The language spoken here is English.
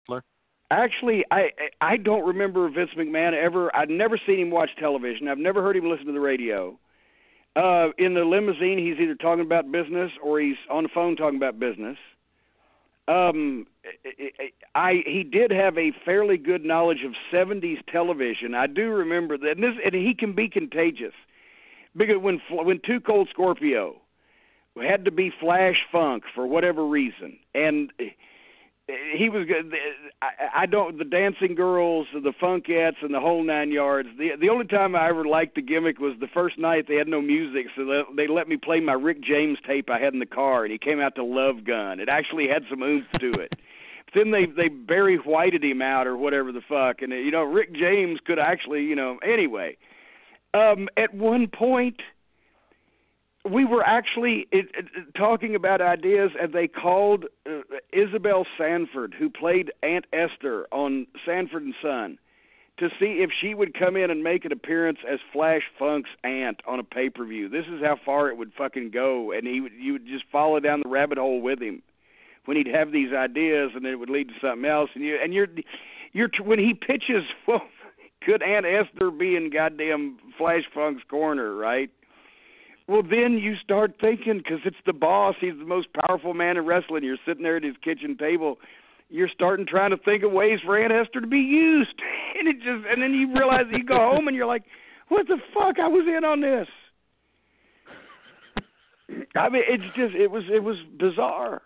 wrestler? Actually, I don't remember Vince McMahon ever. I'd never seen him watch television. I've never heard him listen to the radio. In the limousine, he's either talking about business or he's on the phone talking about business. He did have a fairly good knowledge of 70s television. I do remember that, and he can be contagious. Because when Too Cold Scorpio had to be Flash Funk for whatever reason, and he was good. The Dancing Girls, the Funkettes, and the whole 9 yards. The only time I ever liked the gimmick was the first night they had no music, so they let me play my Rick James tape I had in the car, and he came out to Love Gun. It actually had some oomph to it. But then they Barry Whited him out or whatever the fuck, and Rick James could actually, anyway. At one point, we were actually talking about ideas, and they called Isabel Sanford, who played Aunt Esther on Sanford and Son, to see if she would come in and make an appearance as Flash Funk's aunt on a pay-per-view. This is how far it would fucking go, and you would just follow down the rabbit hole with him when he'd have these ideas, and then it would lead to something else. And you're when he pitches, well, could Aunt Esther be in goddamn Flash Funk's corner, right? Well, then you start thinking, because it's the boss, he's the most powerful man in wrestling. You're sitting there at his kitchen table. You're trying to think of ways for Aunt Esther to be used, and then you realize that you go home and you're like, what the fuck? I was in on this. I mean, it was bizarre.